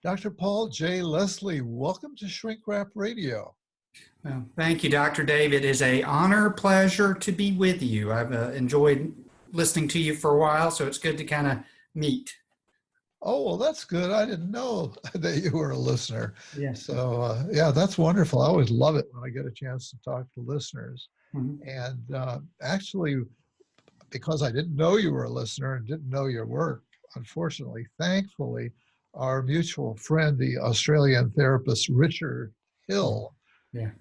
Dr. Paul J. Leslie, welcome to Shrink Wrap Radio. Well, thank you, Dr. Dave. It is an honor, pleasure to be with you. I've enjoyed listening to you for a while, so it's good to kind of meet. Oh, well, that's good. I didn't know that you were a listener. Yes. So, yeah, that's wonderful. I always love it when I get a chance to talk to listeners. Mm-hmm. And actually, because I didn't know you were a listener and didn't know your work, unfortunately, thankfully, our mutual friend, the Australian therapist Richard Hill, Yeah.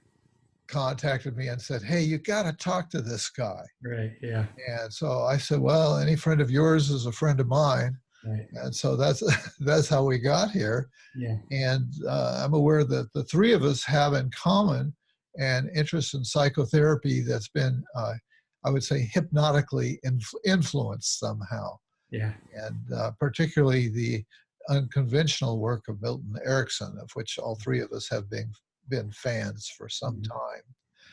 contacted me and said, "Hey, you got to talk to this guy." Right. Yeah. And so I said, "Well, any friend of yours is a friend of mine." Right. And so that's how we got here. Yeah. And I'm aware that the three of us have in common an interest in psychotherapy that's been, I would say, hypnotically influenced somehow. Yeah. And particularly the unconventional work of Milton Erickson, of which all three of us have been fans for some time.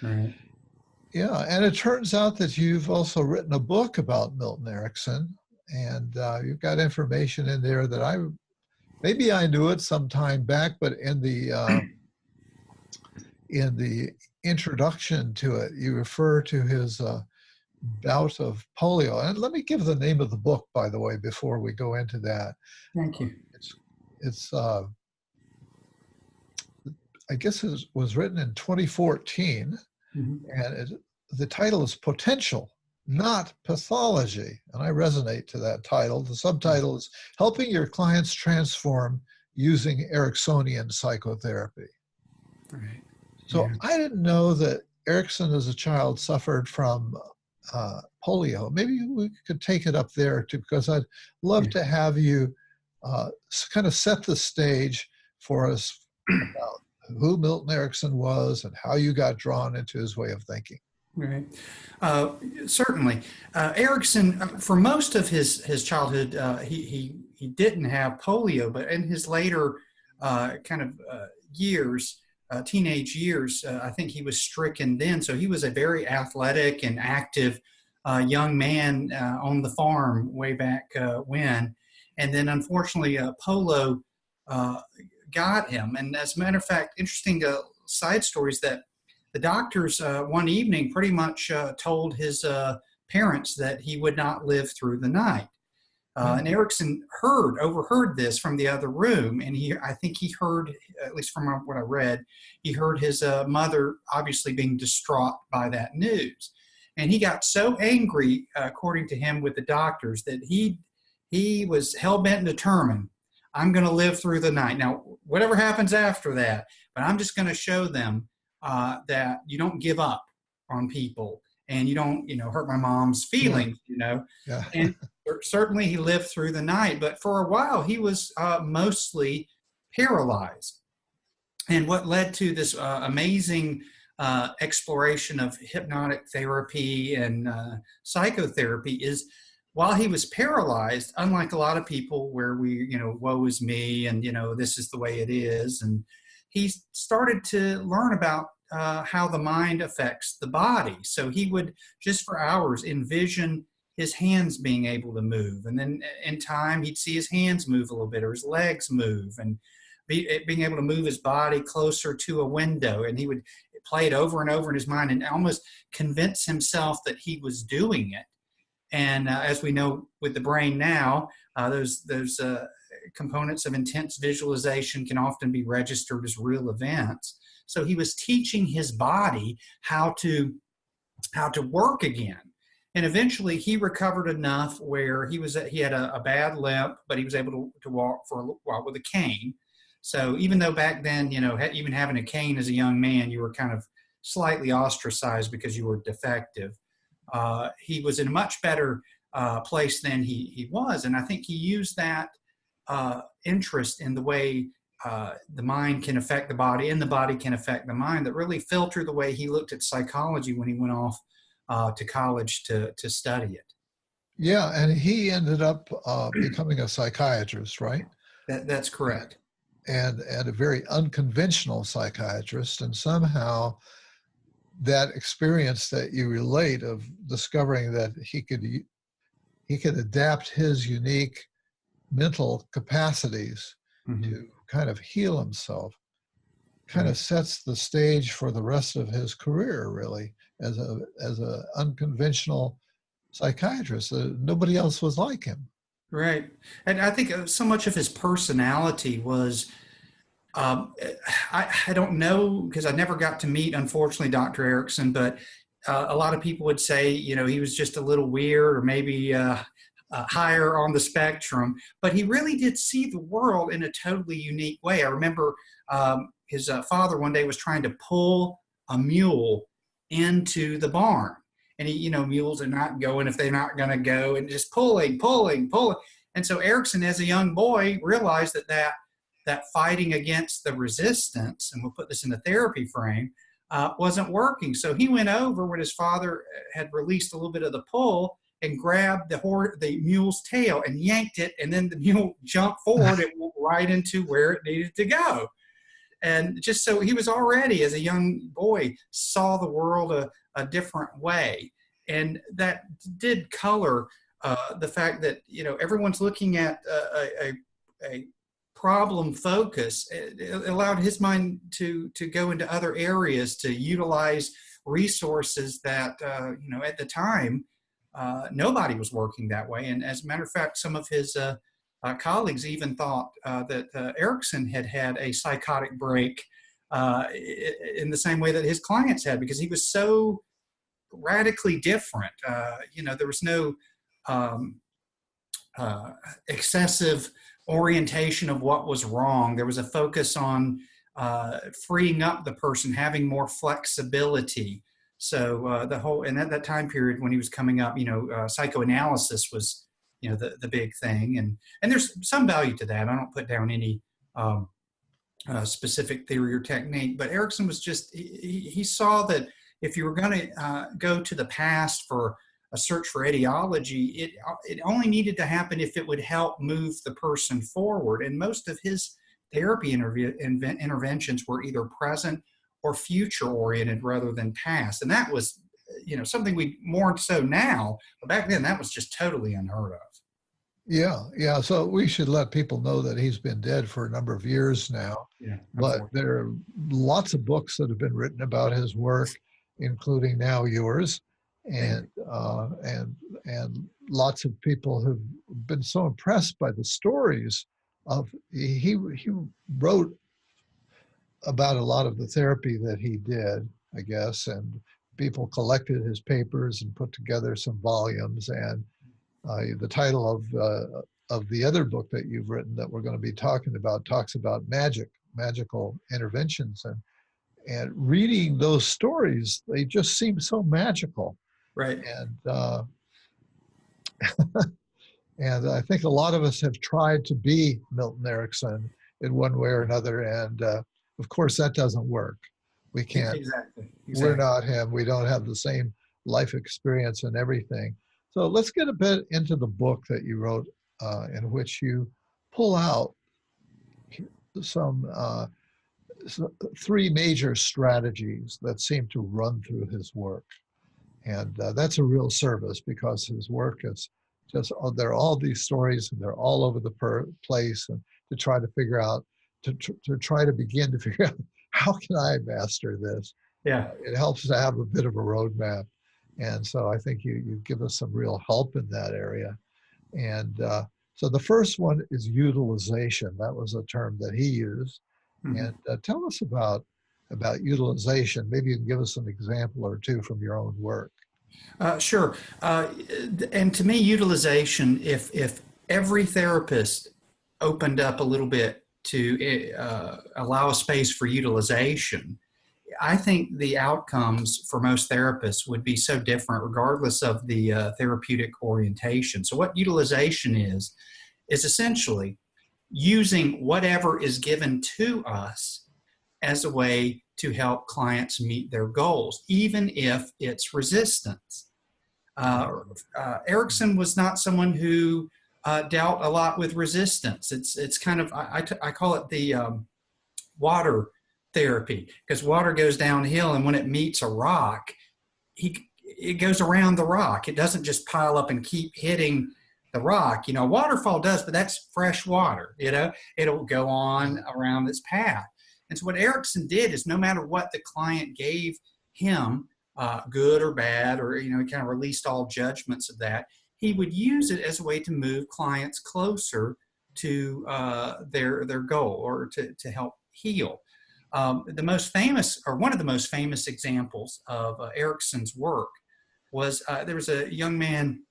Right. Yeah, and it turns out that you've also written a book about Milton Erickson, and you've got information in there that maybe I knew it some time back, but in the introduction to it, you refer to his bout of polio. And let me give the name of the book, by the way, before we go into that. Thank you. It's I guess it was written in 2014, and the title is Potential, Not Pathology. And I resonate to that title. The subtitle is Helping Your Clients Transform Using Ericksonian Psychotherapy. Right. So Yeah. I didn't know that Erickson as a child suffered from polio. Maybe we could take it up there too, because I'd love to have you kind of set the stage for us about who Milton Erickson was and how you got drawn into his way of thinking. Right. Certainly. Erickson, for most of his childhood, he didn't have polio, but in his later years, teenage years, I think he was stricken then. So he was a very athletic and active young man on the farm way back when. And then unfortunately, polio got him. And as a matter of fact, interesting side stories that the doctors one evening pretty much told his parents that he would not live through the night. And Erickson overheard this from the other room, and I think he heard, at least from what I read, he heard his mother obviously being distraught by that news. And he got so angry, according to him, with the doctors that he was hell-bent and determined, I'm going to live through the night. Now, whatever happens after that, but I'm just going to show them that you don't give up on people and you don't, hurt my mom's feelings, Yeah. And certainly he lived through the night, but for a while he was mostly paralyzed. And what led to this amazing exploration of hypnotic therapy and psychotherapy is while he was paralyzed, unlike a lot of people where we, woe is me and, this is the way it is. And he started to learn about how the mind affects the body. So he would just for hours envision his hands being able to move. And then in time, he'd see his hands move a little bit or his legs move and being able to move his body closer to a window. And he would play it over and over in his mind and almost convince himself that he was doing it. And as we know with the brain now, those components of intense visualization can often be registered as real events. So he was teaching his body how to work again. And eventually he recovered enough where he had a bad limp, but he was able to walk for a while with a cane. So even though back then, even having a cane as a young man, you were kind of slightly ostracized because you were defective. He was in a much better place than he was. And I think he used that interest in the way the mind can affect the body and the body can affect the mind that really filtered the way he looked at psychology when he went off to college to study it. Yeah, and he ended up becoming a psychiatrist, right? That's correct. And a very unconventional psychiatrist, and somehow that experience that you relate of discovering that he could adapt his unique mental capacities to kind of heal himself, kind Right. of sets the stage for the rest of his career, really, as a unconventional psychiatrist. Nobody else was like him. Right. And I think so much of his personality was, um, I don't know because I never got to meet, unfortunately, Dr. Erickson, but a lot of people would say, he was just a little weird or maybe higher on the spectrum, but he really did see the world in a totally unique way. I remember his father one day was trying to pull a mule into the barn. And mules are not going if they're not going to go, and just pulling, pulling, pulling. And so Erickson, as a young boy, realized that fighting against the resistance, and we'll put this in the therapy frame, wasn't working. So he went over when his father had released a little bit of the pull and grabbed the mule's tail and yanked it, and then the mule jumped forward and went right into where it needed to go. And just so he was already, as a young boy, saw the world a different way. And that did color the fact that, everyone's looking at a problem focus. It allowed his mind to go into other areas, to utilize resources that, at the time, nobody was working that way. And as a matter of fact, some of his colleagues even thought that Erickson had had a psychotic break in the same way that his clients had, because he was so radically different. There was no excessive orientation of what was wrong. There was a focus on freeing up the person, having more flexibility. So and at that time period when he was coming up, psychoanalysis was, the big thing, and there's some value to that. I don't put down any specific theory or technique, but Erickson was just, he saw that if you were going to go to the past for a search for etiology, it only needed to happen if it would help move the person forward. And most of his therapy interventions were either present or future oriented rather than past. And that was, something we more so now, but back then that was just totally unheard of. Yeah. So we should let people know that he's been dead for a number of years now. Yeah, But there are lots of books that have been written about his work, including now yours, and lots of people have been so impressed by the stories of. He wrote about a lot of the therapy that he did, I guess, and people collected his papers and put together some volumes. And the title of the other book that you've written that we're going to be talking about talks about magical interventions, and reading those stories, they just seem so magical. Right. And I think a lot of us have tried to be Milton Erickson in one way or another, and of course that doesn't work. We can't. Exactly. We're not him. We don't have the same life experience and everything. So let's get a bit into the book that you wrote, in which you pull out some three major strategies that seem to run through his work. And that's a real service, because his work is just, there are all these stories and they're all over the place, and to try to figure out, to try to begin to figure out, how can I master this? Yeah. It helps to have a bit of a roadmap. And so I think you give us some real help in that area. And so the first one is utilization. That was a term that he used. Mm-hmm. And tell us about utilization. Maybe you can give us an example or two from your own work. Sure. And to me, utilization, if every therapist opened up a little bit to allow a space for utilization, I think the outcomes for most therapists would be so different regardless of the therapeutic orientation. So what utilization is essentially using whatever is given to us as a way to help clients meet their goals, even if it's resistance. Erickson was not someone who dealt a lot with resistance. It's kind of, I call it the water therapy, because water goes downhill, and when it meets a rock, it goes around the rock. It doesn't just pile up and keep hitting the rock. You know, waterfall does, but that's fresh water. You know, it'll go on around its path. And so what Erickson did is no matter what the client gave him, good or bad, or, you know, he kind of released all judgments of that, he would use it as a way to move clients closer to their goal, or to help heal. The most famous, or one of the most famous examples of Erickson's work was there was a young man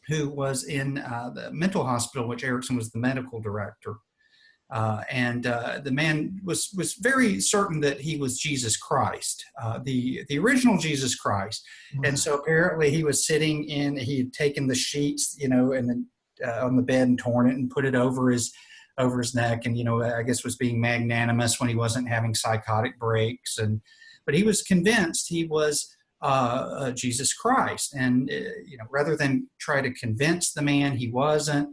who was in the mental hospital, which Erickson was the medical director. And the man was very certain that he was Jesus Christ, the original Jesus Christ. And so apparently he was sitting he had taken the sheets, you know, and then on the bed and torn it and put it over his neck. And, you know, I guess was being magnanimous when he wasn't having psychotic breaks. But he was convinced he was Jesus Christ. And, you know, rather than try to convince the man he wasn't,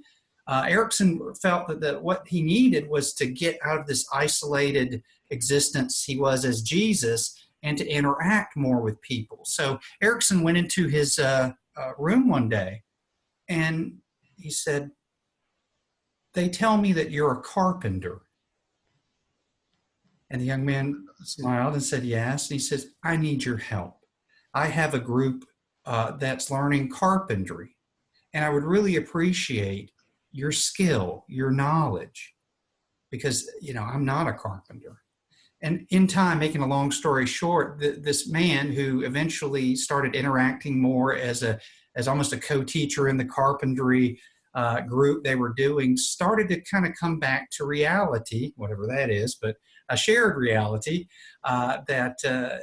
Erickson felt that what he needed was to get out of this isolated existence he was as Jesus and to interact more with people. So Erickson went into his room one day and he said, "They tell me that you're a carpenter." And the young man smiled and said, "Yes." And he says, "I need your help. I have a group that's learning carpentry, and I would really appreciate your skill, your knowledge, because, you know, I'm not a carpenter." And in time, making a long story short, this man, who eventually started interacting more as almost a co-teacher in the carpentry group they were doing, started to kind of come back to reality, whatever that is, but a shared reality, that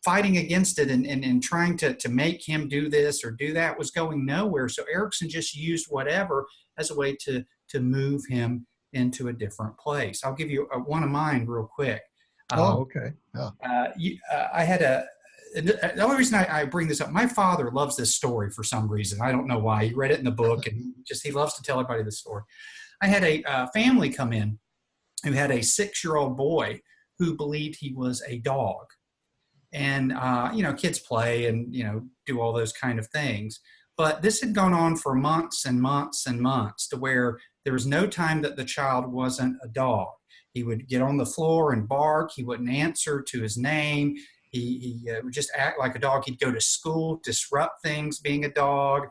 fighting against it and trying to make him do this or do that was going nowhere. So Erickson just used whatever as a way to move him into a different place. I'll give you one of mine real quick. Okay. Yeah. I had the only reason I bring this up, my father loves this story for some reason. I don't know why. He read it in the book, and he loves to tell everybody this story. I had a family come in who had a 6-year-old boy who believed he was a dog. And, you know, kids play and, you know, do all those kind of things. But this had gone on for months and months and months, to where there was no time that the child wasn't a dog. He would get on the floor and bark. He wouldn't answer to his name. He would just act like a dog. He'd go to school, disrupt things being a dog.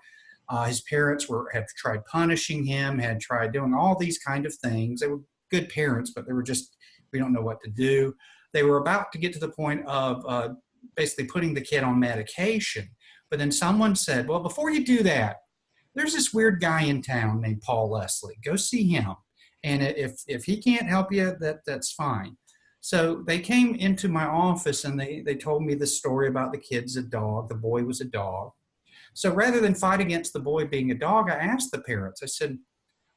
His parents had tried punishing him, had tried doing all these kind of things. They were good parents, but they were just, we don't know what to do. They were about to get to the point of basically putting the kid on medication. But then someone said, "Well, before you do that, there's this weird guy in town named Paul Leslie. Go see him. And if he can't help you, that's fine." So they came into my office and they told me this story about the kid's a dog. The boy was a dog. So rather than fight against the boy being a dog, I asked the parents, I said,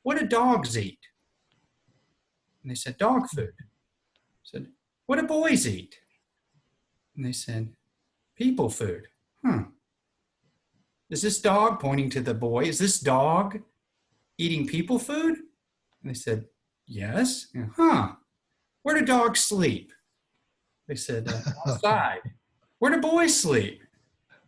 "What do dogs eat?" And they said, "Dog food." I said, "What do boys eat?" And they said, "People food." Is this dog, pointing to the boy, is this dog eating people food? And they said, "Yes." Where do dogs sleep? They said, "Outside." Where do boys sleep?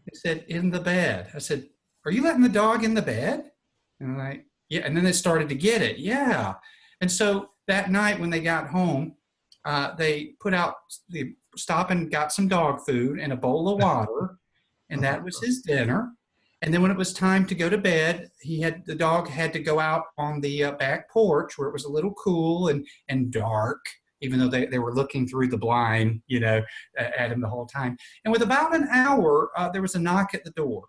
They said, "In the bed." I said, "Are you letting the dog in the bed?" And I'm like, "Yeah." And then they started to get it. Yeah. And so that night when they got home, they stopped and got some dog food and a bowl of water, and that was his dinner. And then when it was time to go to bed, the dog had to go out on the back porch where it was a little cool and dark, even though they were looking through the blind, you know, at him the whole time. And with about an hour, there was a knock at the door,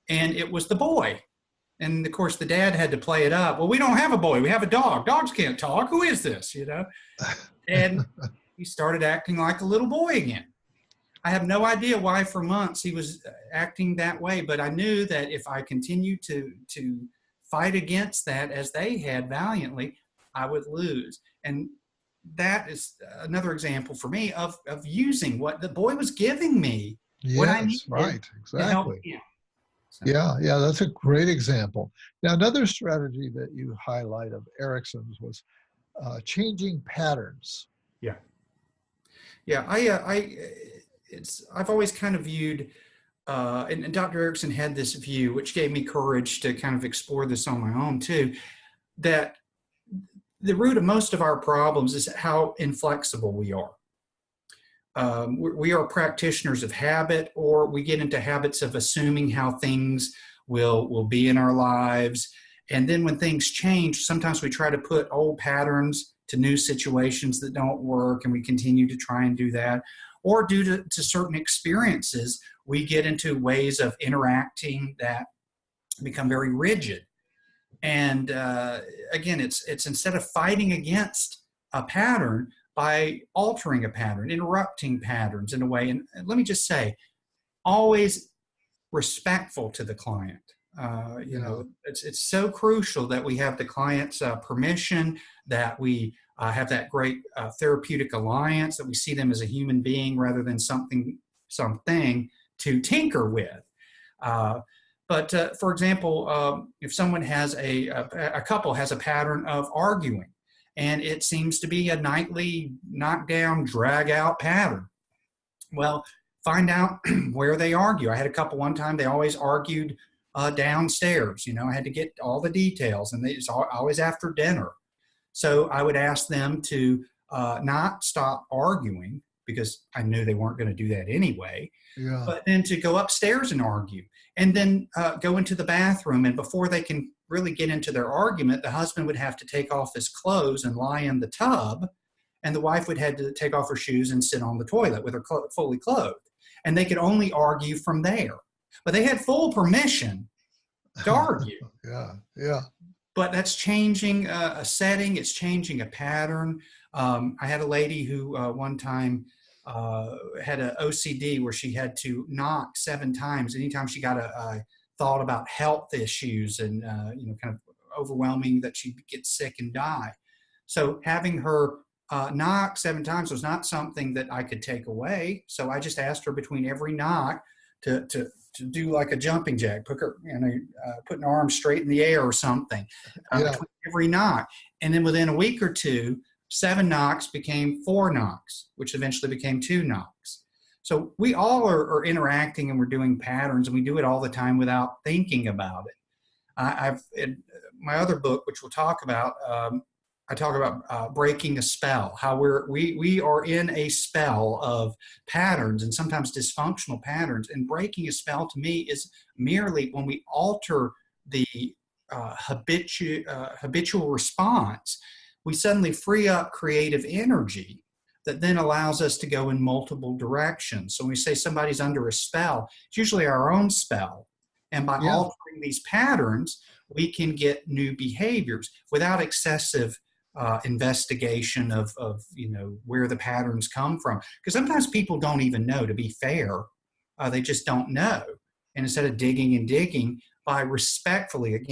and it was the boy. And of course, the dad had to play it up. "Well, we don't have a boy. We have a dog. Dogs can't talk. Who is this?" You know? And he started acting like a little boy again. I have no idea why for months he was acting that way, but I knew that if I continued to fight against that as they had valiantly, I would lose. And that is another example for me of using what the boy was giving me, what I Yes, needed right, to help exactly. him. So, Yeah, that's a great example. Now, another strategy that you highlight of Erickson's was changing patterns. yeah. Yeah, I've always kind of viewed and Dr. Erickson had this view, which gave me courage to kind of explore this on my own too, that the root of most of our problems is how inflexible we are. We are practitioners of habit, or we get into habits of assuming how things will be in our lives. And then when things change, sometimes we try to put old patterns to new situations that don't work, and we continue to try and do that. Or due to certain experiences, we get into ways of interacting that become very rigid. And again, it's instead of fighting against a pattern by altering a pattern, interrupting patterns in a way. And let me just say, always respectful to the client. Yeah. It's so crucial that we have the client's permission, that we have that great therapeutic alliance, that we see them as a human being rather than something to tinker with. But for example, if someone has a couple has a pattern of arguing, and it seems to be a nightly knockdown, drag out pattern, well, find out where they argue. I had a couple one time, they always argued downstairs. I had to get all the details, and it's always after dinner. So I would ask them to not stop arguing, because I knew they weren't going to do that anyway, Yeah. but then to go upstairs and argue, and then go into the bathroom. And before they can really get into their argument, the husband would have to take off his clothes and lie in the tub, and the wife would have to take off her shoes and sit on the toilet with her fully clothed. And they could only argue from there. But they had full permission to argue. Yeah. Yeah. But that's changing a setting. It's changing a pattern. I had a lady who one time had an OCD where she had to knock 7 times anytime she got a thought about health issues, and kind of overwhelming that she'd get sick and die. So having her knock 7 times was not something that I could take away. So I just asked her between every knock to do like a jumping jack, put her, put an arm straight in the air or something between every knock. And then within a week or two, 7 knocks became 4 knocks, which eventually became 2 knocks. So we all are interacting, and we're doing patterns, and we do it all the time without thinking about it. In my other book, which we'll talk about, I talk about breaking a spell, how we are in a spell of patterns, and sometimes dysfunctional patterns. And breaking a spell to me is merely when we alter the habitual response, we suddenly free up creative energy that then allows us to go in multiple directions. So when we say somebody's under a spell, it's usually our own spell. And by altering these patterns, we can get new behaviors without excessive investigation of where the patterns come from. Because sometimes people don't even know, to be fair. They just don't know. And instead of digging and digging, by respectfully,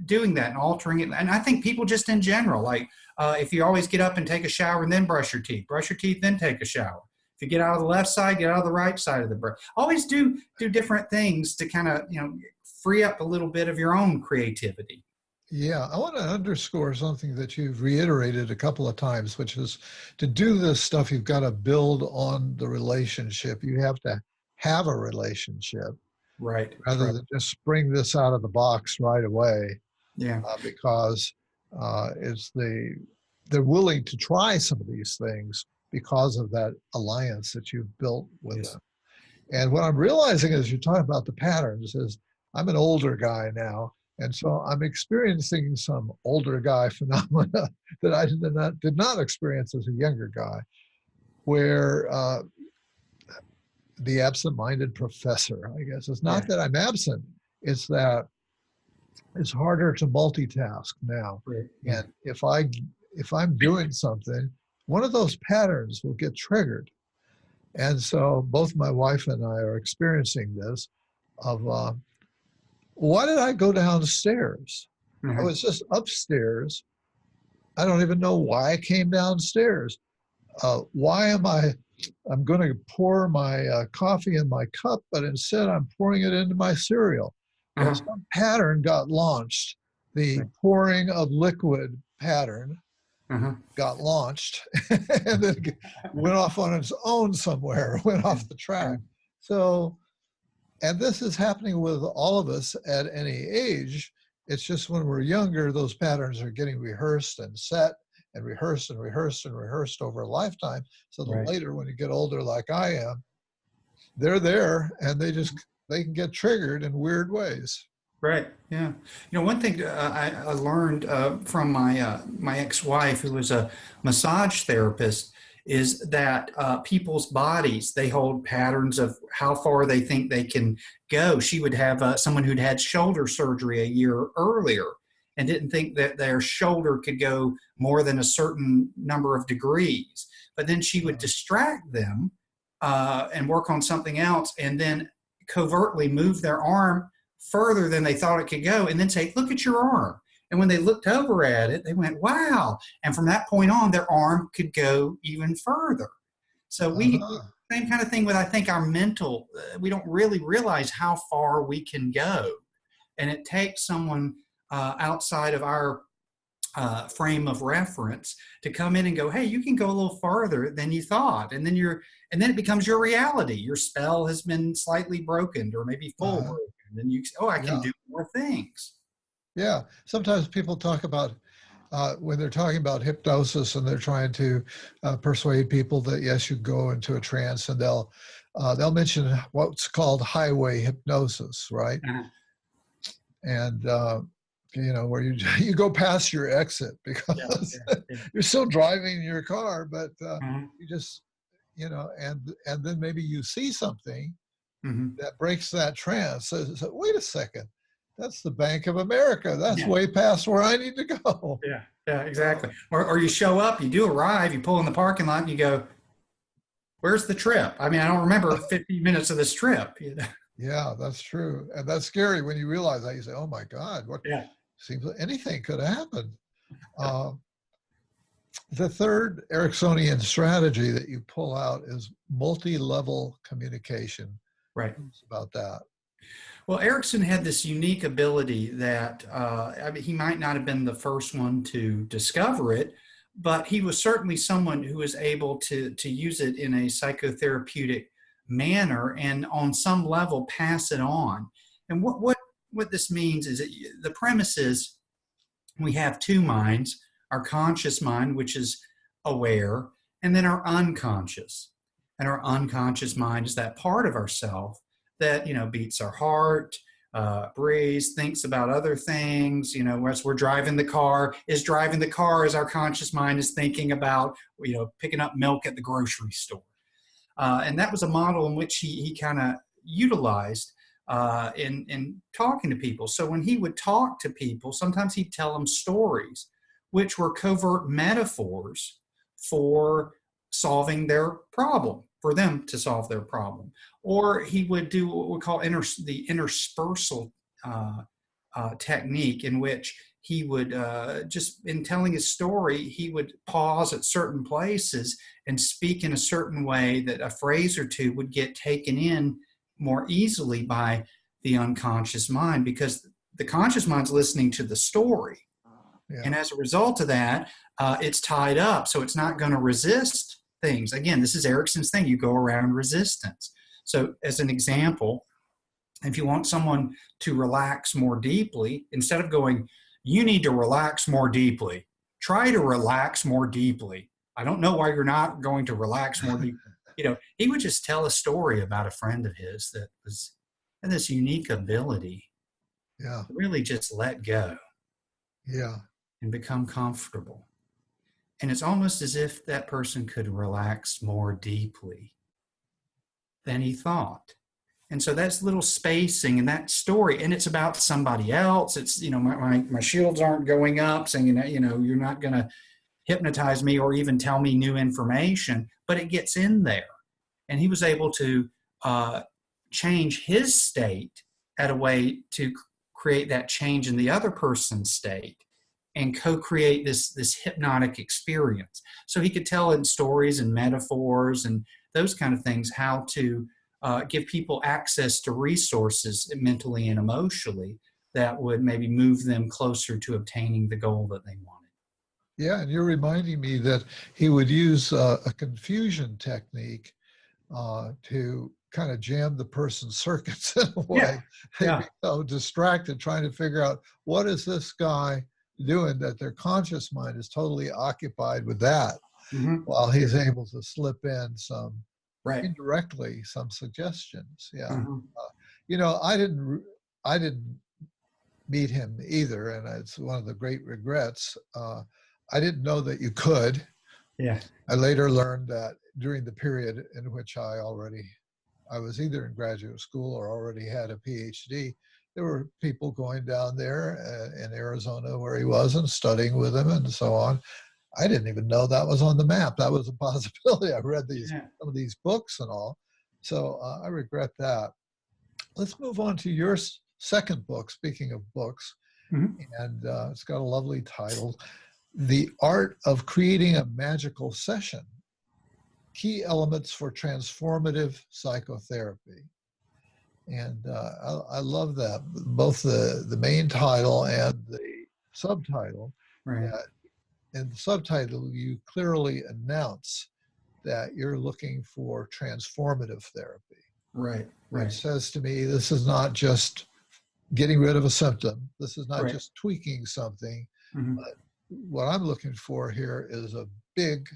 doing that and altering it. And I think people just in general, like if you always get up and take a shower and then brush your teeth, then take a shower. If you get out of the left side, get out of the right side of the brush. Always do different things to kind of, free up a little bit of your own creativity. Yeah, I want to underscore something that you've reiterated a couple of times, which is to do this stuff, you've got to build on the relationship. You have to have a relationship. Right. Rather than just spring this out of the box right away. Yeah. Because they're willing to try some of these things because of that alliance that you've built with them. And what I'm realizing as you talk about the patterns is I'm an older guy now. And so I'm experiencing some older guy phenomena that I did not experience as a younger guy, where the absent-minded professor, I guess. It's not that I'm absent, it's that it's harder to multitask now. Right. And if I'm doing something, one of those patterns will get triggered. And so both my wife and I are experiencing this of, why did I go downstairs? Mm-hmm. I was just upstairs. I don't even know why I came downstairs. Why am I'm going to pour my coffee in my cup, but instead I'm pouring it into my cereal. Well, some pattern got launched, the pouring of liquid pattern, Uh-huh. got launched and then went off on its own somewhere, went off the track. So, and this is happening with all of us at any age. It's just when we're younger, those patterns are getting rehearsed and set and rehearsed and rehearsed and rehearsed over a lifetime. So the Right. later, when you get older like I am, they're there and they can get triggered in weird ways. Right. Yeah. One thing I learned from my ex-wife, who was a massage therapist, is that people's bodies, they hold patterns of how far they think they can go. She would have someone who'd had shoulder surgery a year earlier and didn't think that their shoulder could go more than a certain number of degrees. But then she would distract them and work on something else, and then covertly move their arm further than they thought it could go, and then say, "Look at your arm." And when they looked over at it, they went, "Wow." And from that point on, their arm could go even further. So Uh-huh. same kind of thing with, I think, our mental, we don't really realize how far we can go. And it takes someone outside of our frame of reference to come in and go, "Hey, you can go a little farther than you thought." And then it becomes your reality. Your spell has been slightly broken, or maybe full Uh-huh. broken. And you, "Oh, I can Yeah. do more things." Yeah. Sometimes people talk about when they're talking about hypnosis and they're trying to persuade people that yes, you go into a trance, and they'll mention what's called highway hypnosis, right? Uh-huh. And where you you go past your exit Yeah, because yeah, yeah. you're still driving your car, but Uh-huh. you just and then maybe you see something Mm-hmm. that breaks that trance. So, wait a second, that's the Bank of America. That's Yeah, way past where I need to go. yeah, yeah, Uh, exactly. Or you show up, you do arrive, you pull in the parking lot, and you go, "Where's the trip? I mean, I don't remember 15 minutes of this trip." yeah, that's true, and that's scary when you realize that. You say, "Oh my God, what Yeah. seems like anything could have happened." Uh, the third Ericksonian strategy that you pull out is multi-level communication. Right. Tell us about that. Well, Erickson had this unique ability that I mean, he might not have been the first one to discover it, but he was certainly someone who was able to use it in a psychotherapeutic manner and on some level pass it on. And what this means is that the premise is we have two minds: our conscious mind, which is aware, and then our unconscious. And our unconscious mind is that part of ourself that, beats our heart, breathes, thinks about other things. As we're driving the car, as our conscious mind is thinking about, picking up milk at the grocery store. And that was a model in which he kind of utilized in talking to people. So when he would talk to people, sometimes he'd tell them stories, which were covert metaphors for solving their problem, for them to solve their problem. Or he would do what we call the interspersal technique, in which he would just in telling his story, he would pause at certain places and speak in a certain way that a phrase or two would get taken in more easily by the unconscious mind, because the conscious mind's listening to the story. Yeah. And as a result of that, it's tied up. So it's not going to resist things. Again, this is Erickson's thing. You go around resistance. So as an example, if you want someone to relax more deeply, instead of going, "You need to relax more deeply," try to relax more deeply. I don't know why you're not going to relax more deeply. He would just tell a story about a friend of his that was had this unique ability Yeah. to really just let go Yeah. and become comfortable. And it's almost as if that person could relax more deeply than he thought. And so that's little spacing in that story, and it's about somebody else. It's, my shields aren't going up saying, you're not going to hypnotize me or even tell me new information, but it gets in there. And he was able to change his state at a way to create that change in the other person's state and co-create this hypnotic experience. So he could tell in stories and metaphors and those kind of things how to give people access to resources mentally and emotionally that would maybe move them closer to obtaining the goal that they wanted. Yeah, and you're reminding me that he would use a confusion technique to kind of jam the person's circuits in a Yeah. way. They Yeah. become distracted trying to figure out what is this guy doing, that their conscious mind is totally occupied with that, Hmm. while he's able to slip in some Right. indirectly some suggestions. Yeah. Uh-huh. You know, I didn't meet him either, and it's one of the great regrets. I didn't know that you could. Yeah. I later learned that during the period in which I was either in graduate school or already had a PhD, there were people going down there in Arizona where he was and studying with him and so on. I didn't even know that was on the map. That was a possibility. I read Yeah. some of these books and all. So I regret that. Let's move on to your second book, speaking of books, Hmm. and it's got a lovely title, The Art of Creating a Magical Session, Key Elements for Transformative Psychotherapy. And I love that, both the main title and the subtitle. Right. Uh, in the subtitle, you clearly announce that you're looking for transformative therapy, Right. which Right. says to me, this is not just getting rid of a symptom. This is not Right. just tweaking something. Hmm. But what I'm looking for here is a big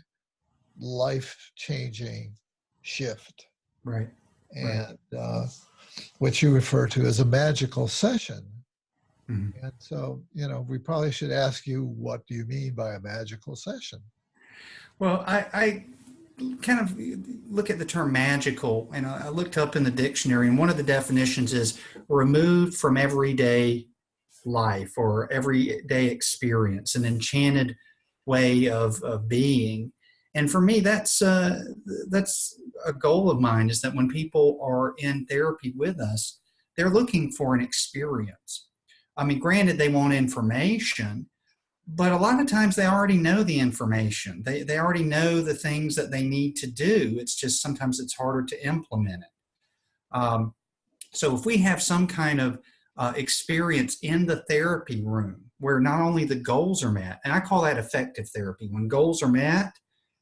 life-changing shift. Right. Right. And what you refer to as a magical session. Hmm. And so, you know, we probably should ask you, what do you mean by a magical session? Well, I kind of look at the term magical, and I looked up in the dictionary, and one of the definitions is removed from everyday life or everyday experience, an enchanted way of being. And for me, that's a goal of mine, is that when people are in therapy with us, they're looking for an experience. I mean, granted, they want information, but a lot of times they already know the information. They already know the things that they need to do. It's just sometimes it's harder to implement it. Um, so if we have some kind of experience in the therapy room where not only the goals are met, and I call that effective therapy. When goals are met,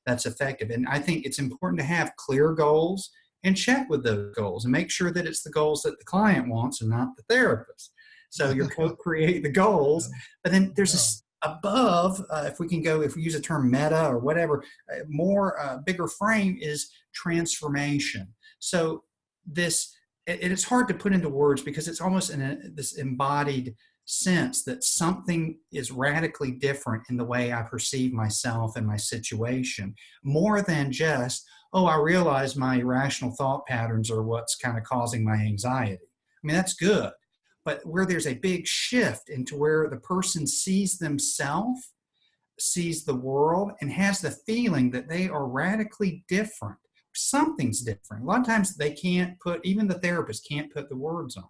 that's effective. And I think it's important to have clear goals and check with those goals and make sure that it's the goals that the client wants and not the therapist. So you co-create the goals, but then there's Yeah. this above, if we can go, if we use the term meta or whatever, more bigger frame is transformation. So this, it's hard to put into words because it's almost in this embodied sense that something is radically different in the way I perceive myself and my situation, more than just, oh, I realize my irrational thought patterns are what's kind of causing my anxiety. I mean, that's good. But where there's a big shift into where the person sees themselves, sees the world, and has the feeling that they are radically different. Something's different. A lot of times they can't put, even the therapist can't put the words on.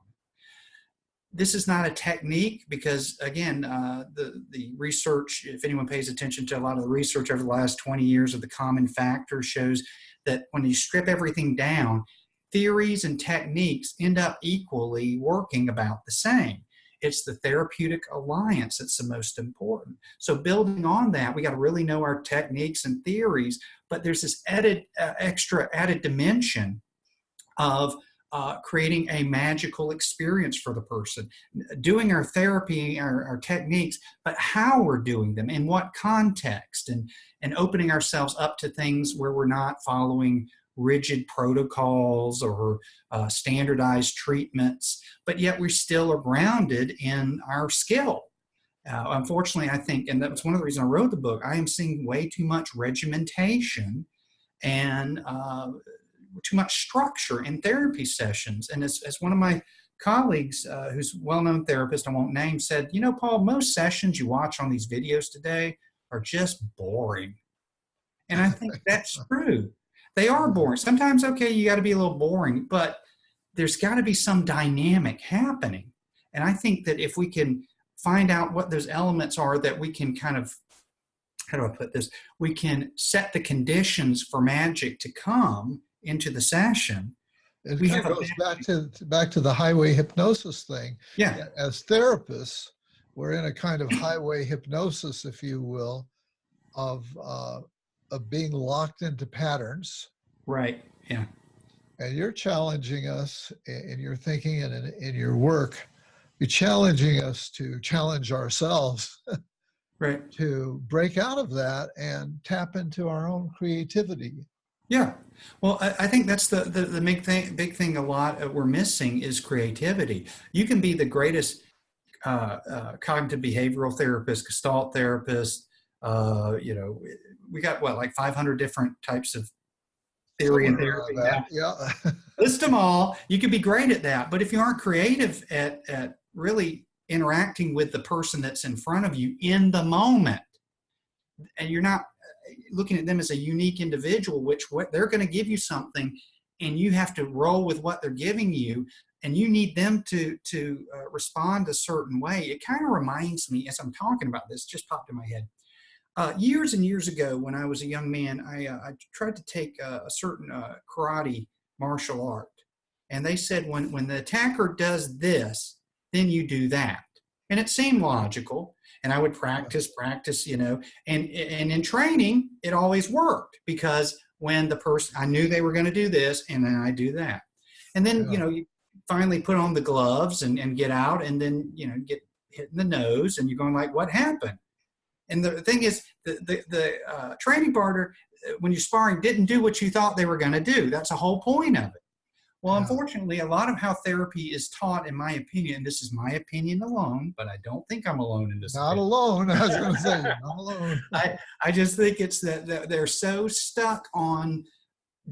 This is not a technique because, again, the research, if anyone pays attention to a lot of the research over the last 20 years of the common factors, shows that when you strip everything down, theories and techniques end up equally working about the same. It's the therapeutic alliance that's the most important. So building on that, we got to really know our techniques and theories, but there's this extra added dimension of creating a magical experience for the person, doing our therapy, our techniques, but how we're doing them, in what context, and opening ourselves up to things where we're not following rigid protocols or standardized treatments, but yet we still are grounded in our skill. Unfortunately, I think, and that was one of the reasons I wrote the book, I am seeing way too much regimentation and too much structure in therapy sessions. And as one of my colleagues, who's a well-known therapist, I won't name, said, you know, Paul, most sessions you watch on these videos today are just boring. And I think that's true. They are boring. Sometimes, okay, you got to be a little boring, but there's got to be some dynamic happening. And I think that if we can find out what those elements are, that we can kind of, how do I put this? We can set the conditions for magic to come into the session. It We kind have of a goes magic. back to the highway hypnosis thing. Yeah. As therapists, we're in a kind of highway hypnosis, if you will, of being locked into patterns. Right. Yeah. And you're challenging us in your thinking and in your work. You're challenging us to challenge ourselves Right. to break out of that and tap into our own creativity. Yeah. Well, I think that's the big thing a lot we're missing is creativity. You can be the greatest cognitive behavioral therapist, Gestalt therapist. You know, we got what, like 500 different types of theory and Somewhere around therapy that. now. Yeah. List them all. You could be great at that. But if you aren't creative at really interacting with the person that's in front of you in the moment, and you're not looking at them as a unique individual, which what they're going to give you something, and you have to roll with what they're giving you, and you need them to respond a certain way. It kind of reminds me, as I'm talking about this, just popped in my head. Years and years ago, when I was a young man, I tried to take a certain karate martial art, and they said when the attacker does this, then you do that, and it seemed logical. And I would practice, you know, and in training, it always worked because when the person, I knew they were going to do this, and then I do that, and then Yeah. you finally put on the gloves and get out, and then get hit in the nose, and you're going like, what happened? And the thing is, the training partner, when you're sparring, didn't do what you thought they were going to do. That's the whole point of it. Well, Yeah. unfortunately, a lot of how therapy is taught, in my opinion, and this is my opinion alone, but I don't think I'm alone in this Not opinion. alone. I was going to say, you're not alone. I just think it's that they're so stuck on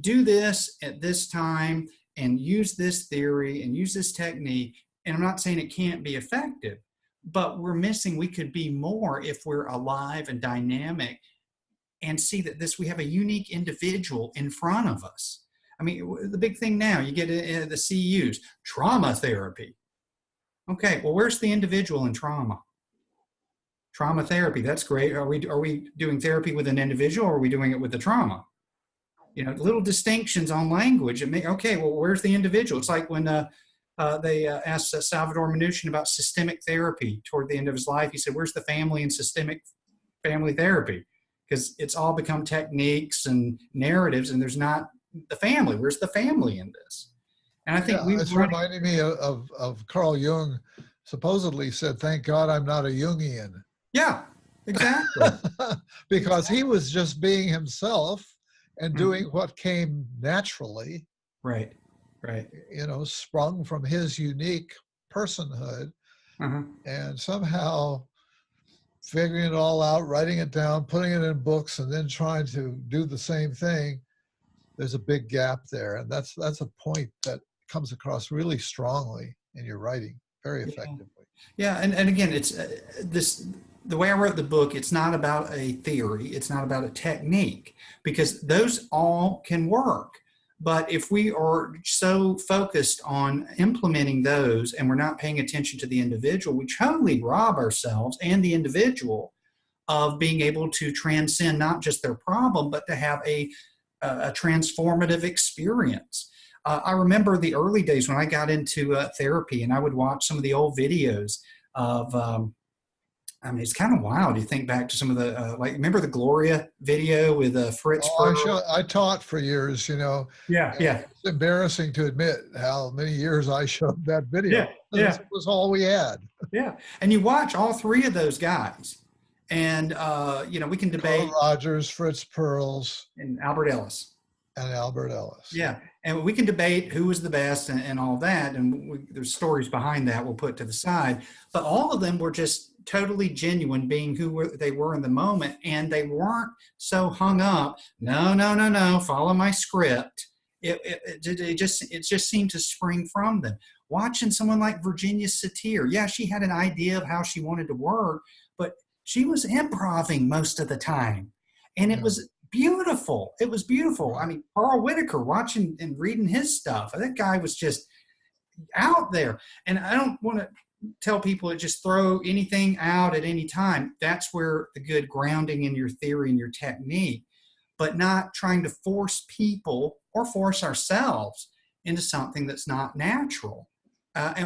do this at this time and use this theory and use this technique. And I'm not saying it can't be effective, but we're missing, we could be more if we're alive and dynamic and see that we have a unique individual in front of us. I mean, the big thing now, you get the CUs, trauma therapy. Okay, well, where's the individual in trauma? Trauma therapy, that's great. Are we doing therapy with an individual, or are we doing it with the trauma? Little distinctions on language. Okay, well, where's the individual? It's like when they asked Salvador Minuchin about systemic therapy toward the end of his life. He said, where's the family in systemic family therapy? Because it's all become techniques and narratives, and there's not the family. Where's the family in this? And I think it's reminding me of Carl Jung, supposedly said, thank God I'm not a Jungian. Yeah, exactly. Because he was just being himself and doing what came naturally. Right. Sprung from his unique personhood. And somehow figuring it all out, writing it down, putting it in books, and then trying to do the same thing. There's a big gap there. And that's a point that comes across really strongly in your writing, very effectively. Yeah. And again, it's the way I wrote the book, it's not about a theory. It's not about a technique, because those all can work. But if we are so focused on implementing those and we're not paying attention to the individual, we totally rob ourselves and the individual of being able to transcend not just their problem, but to have a transformative experience. I remember the early days when I got into therapy, and I would watch some of the old videos of it's kind of wild. You think back to some of the, remember the Gloria video with Fritz? I taught for years, Yeah. It's embarrassing to admit how many years I showed that video. Yeah. It was all we had. Yeah. And you watch all three of those guys, and, we can debate. Carl Rogers, Fritz Perls. And Albert Ellis. Yeah. And we can debate who was the best and all that. And there's stories behind that we'll put to the side. But all of them were just totally genuine, being who they were in the moment. And they weren't so hung up. No, follow my script. It just seemed to spring from them. Watching someone like Virginia Satir. Yeah, she had an idea of how she wanted to work, but she was improvising most of the time. And it was beautiful. It was beautiful. I mean, Carl Whitaker, watching and reading his stuff, that guy was just out there. And I don't want to tell people to just throw anything out at any time. That's where the good grounding in your theory and your technique, but not trying to force people or force ourselves into something that's not natural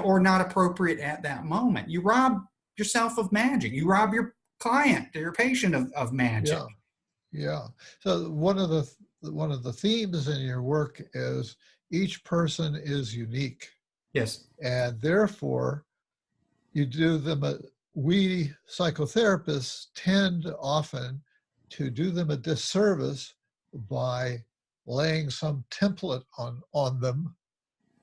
or not appropriate at that moment. You rob yourself of magic. You rob your client or your patient of magic. Yeah. So one of the themes in your work is each person is unique, Yes. and therefore you do them a, we psychotherapists tend often to do them a disservice by laying some template on them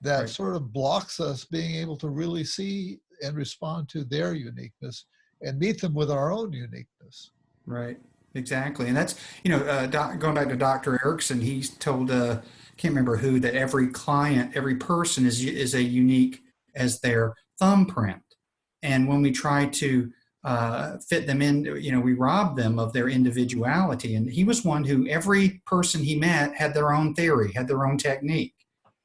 that Right. sort of blocks us being able to really see and respond to their uniqueness and meet them with our own uniqueness. Right. Exactly. And that's, going back to Dr. Erickson, he's told, can't remember who, that every client, every person is a unique as their thumbprint. And when we try to fit them in, we rob them of their individuality. And he was one who every person he met had their own theory, had their own technique,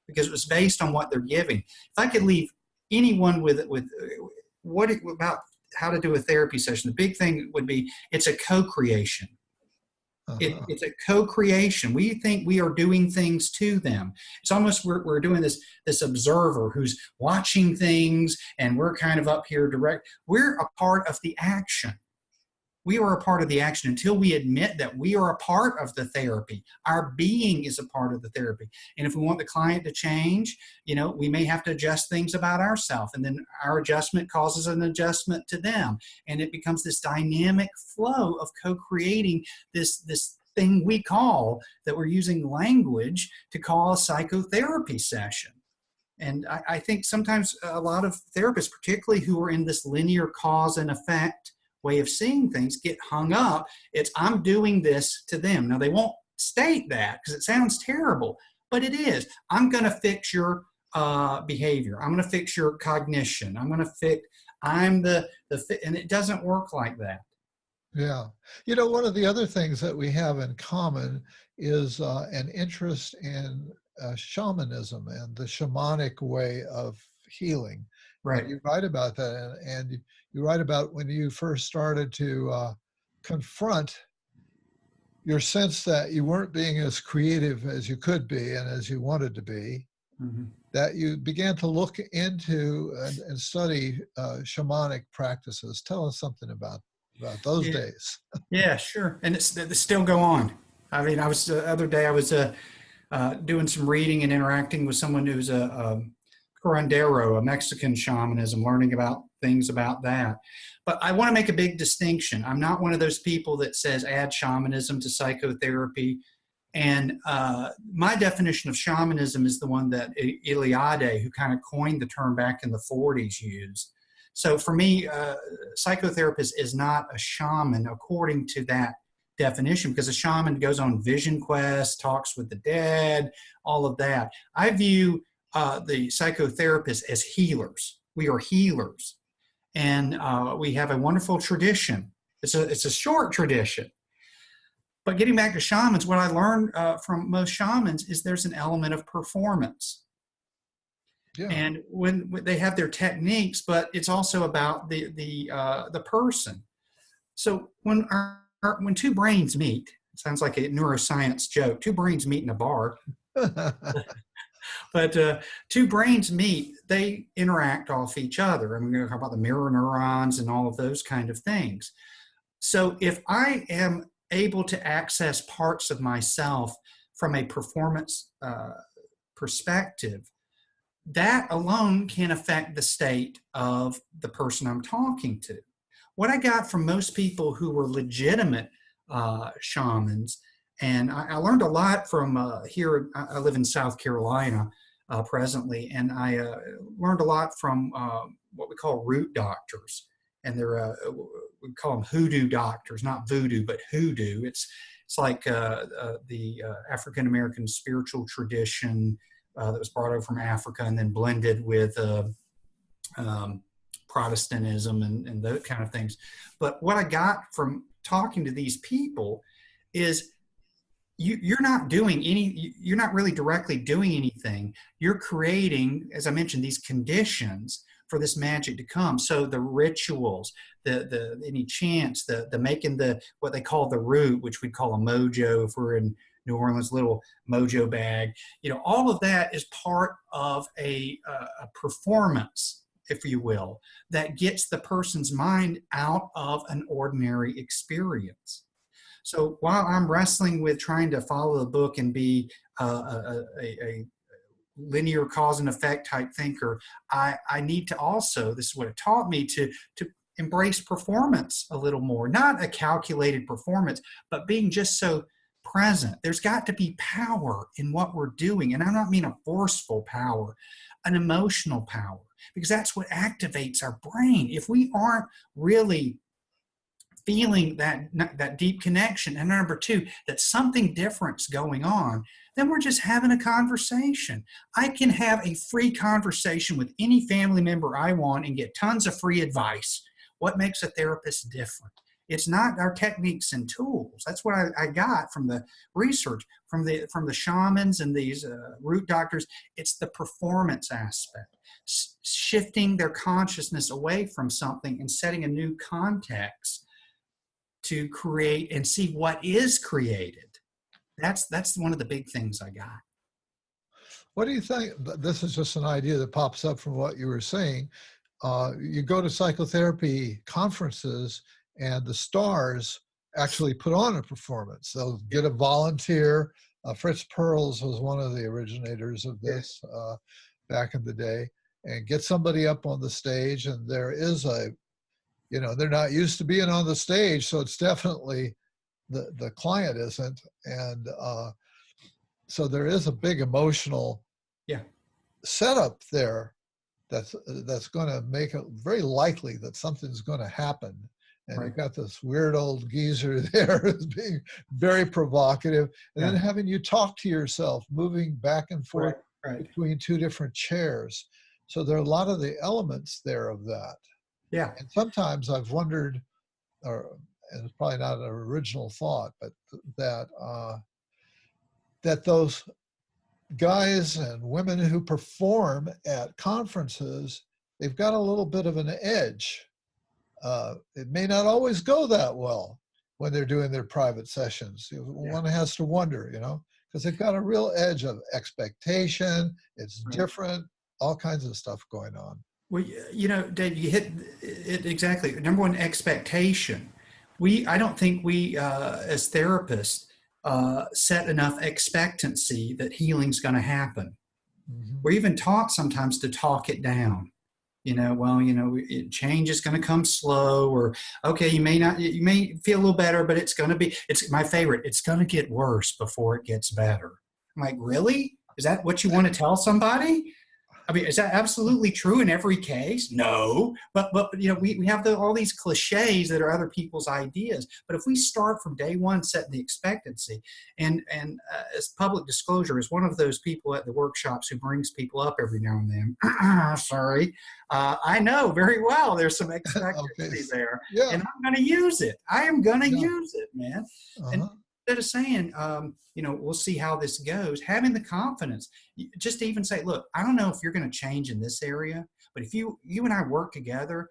because it was based on what they're giving. If I could leave anyone with what about how to do a therapy session, the big thing would be it's a co-creation. Uh-huh. It's a co-creation. We think we are doing things to them. It's almost we're doing this observer who's watching things, and we're kind of up here direct. We're a part of the action. We are a part of the action until we admit that we are a part of the therapy. Our being is a part of the therapy. And if we want the client to change, we may have to adjust things about ourselves. And then our adjustment causes an adjustment to them. And it becomes this dynamic flow of co-creating this thing we call, that we're using language to call a psychotherapy session. And I think sometimes a lot of therapists, particularly who are in this linear cause and effect way of seeing things, get hung up. It's I'm doing this to them. Now they won't state that because it sounds terrible, but it is. I'm going to fix your behavior. I'm going to fix your cognition. I'm going to fix. I'm and it doesn't work like that. Yeah. One of the other things that we have in common is an interest in shamanism and the shamanic way of healing. And Right. you write about that, and you write about when you first started to confront your sense that you weren't being as creative as you could be and as you wanted to be, Mm-hmm. that you began to look into and study shamanic practices. Tell us something about those Yeah. days. Yeah. Sure. And it's still go on. I mean, I was the other day. I was doing some reading and interacting with someone who's a curandero, a Mexican shamanism, learning about things about that. But I want to make a big distinction. I'm not one of those people that says add shamanism to psychotherapy. And my definition of shamanism is the one that Eliade, who kind of coined the term back in the 40s, used. So for me, psychotherapist is not a shaman according to that definition, because a shaman goes on vision quests, talks with the dead, all of that. I view the psychotherapists as healers. We are healers, and we have a wonderful tradition. It's a short tradition. But getting back to shamans, what I learned from most shamans is there's an element of performance. Yeah. And when they have their techniques, but it's also about the person. So when two brains meet, it sounds like a neuroscience joke. Two brains meet in a bar, but two brains meet, they interact off each other. And we're going to talk about the mirror neurons and all of those kind of things. So if I am able to access parts of myself from a performance perspective, that alone can affect the state of the person I'm talking to. What I got from most people who were legitimate shamans, and I learned a lot from here. I live in South Carolina presently, and I learned a lot from what we call root doctors. And they're we call them hoodoo doctors, not voodoo, but hoodoo. It's like the African American spiritual tradition that was brought over from Africa and then blended with um, Protestantism and those kind of things. But what I got from talking to these people is you're not doing any, you're not really directly doing anything. You're creating, as I mentioned, these conditions for this magic to come. So the rituals, the any chants, the making the what they call the root, which we'd call a mojo if we're in New Orleans, little mojo bag. All of that is part of a performance, if you will, that gets the person's mind out of an ordinary experience. So while I'm wrestling with trying to follow the book and be a linear cause and effect type thinker, I need to also, this is what it taught me, to embrace performance a little more, not a calculated performance, but being just so present. There's got to be power in what we're doing. And I don't mean a forceful power, an emotional power, because that's what activates our brain. If we aren't really feeling that deep connection, and number two, that something different's going on, then we're just having a conversation. I can have a free conversation with any family member I want and get tons of free advice. What makes a therapist different? It's not our techniques and tools. That's what I got from the research, from the shamans and these root doctors. It's the performance aspect, shifting their consciousness away from something and setting a new context to create and see what is created. That's one of the big things I got. What do you think? This is just an idea that pops up from what you were saying. You go to psychotherapy conferences and the stars actually put on a performance. They'll get a volunteer. Fritz Perls was one of the originators of this back in the day, and get somebody up on the stage, and there is they're not used to being on the stage, so it's definitely the client isn't. And so there is a big emotional setup there that's going to make it very likely that something's going to happen. And you've got this weird old geezer there who's being very provocative, and then having you talk to yourself, moving back and forth between two different chairs. So there are a lot of the elements there of that. Yeah. And sometimes I've wondered, and it's probably not an original thought, but that those guys and women who perform at conferences, they've got a little bit of an edge. It may not always go that well when they're doing their private sessions. One has to wonder, because they've got a real edge of expectation. It's different, all kinds of stuff going on. Well, Dave, you hit it exactly. Number one, expectation. I don't think we, as therapists, set enough expectancy that healing's going to happen. Mm-hmm. We're even taught sometimes to talk it down. Change is going to come slow, or okay, you may feel a little better, but it's my favorite. It's going to get worse before it gets better. I'm like, really? Is that what you want to tell somebody? I mean, is that absolutely true in every case? No, but we have all these cliches that are other people's ideas. But if we start from day one setting the expectancy, and as public disclosure, as one of those people at the workshops who brings people up every now and then, sorry, I know very well there's some expectancy there, and I'm going to use it. I am going to use it, man. And instead of saying, we'll see how this goes, having the confidence, just to even say, look, I don't know if you're going to change in this area, but if you and I work together,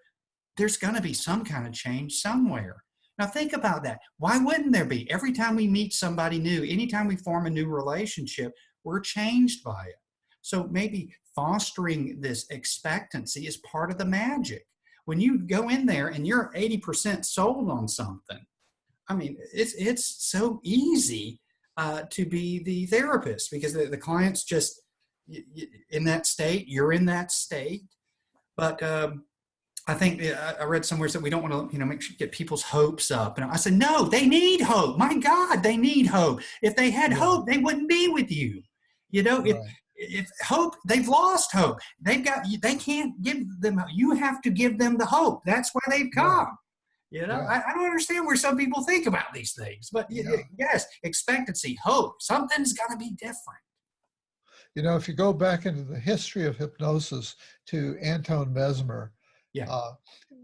there's going to be some kind of change somewhere. Now think about that. Why wouldn't there be? Every time we meet somebody new, anytime we form a new relationship, we're changed by it. So maybe fostering this expectancy is part of the magic. When you go in there and you're 80% sold on something, I mean, it's so easy to be the therapist, because the client's just in that state, you're in that state. But I think I read somewhere that we don't want to, get people's hopes up. And I said, no, they need hope. My God, they need hope. If they had hope, they wouldn't be with you. If hope, they've lost hope. They can't give them, you have to give them the hope. That's why they've come. I don't understand where some people think about these things, but yes, expectancy, hope, something's got to be different. If you go back into the history of hypnosis to Anton Mesmer,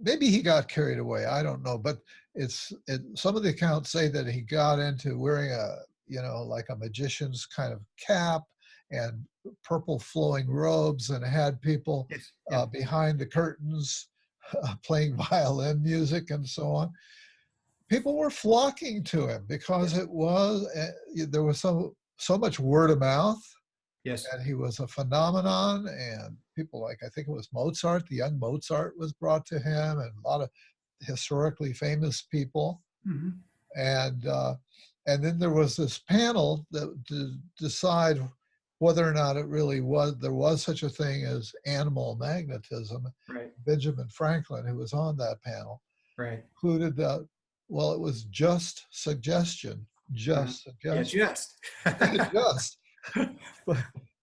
maybe he got carried away. I don't know, but some of the accounts say that he got into wearing like a magician's kind of cap and purple flowing robes, and had people behind the curtains playing violin music and so on. People were flocking to him because there was so much word of mouth. Yes. And he was a phenomenon, and people I think it was Mozart, the young Mozart was brought to him, and a lot of historically famous people. Mm-hmm. And then there was this panel that to decide whether or not it really was, there was such a thing as animal magnetism. Right. Benjamin Franklin, who was on that panel, Right. concluded that, well, it was just suggestion, just Yeah, suggestion, just. just.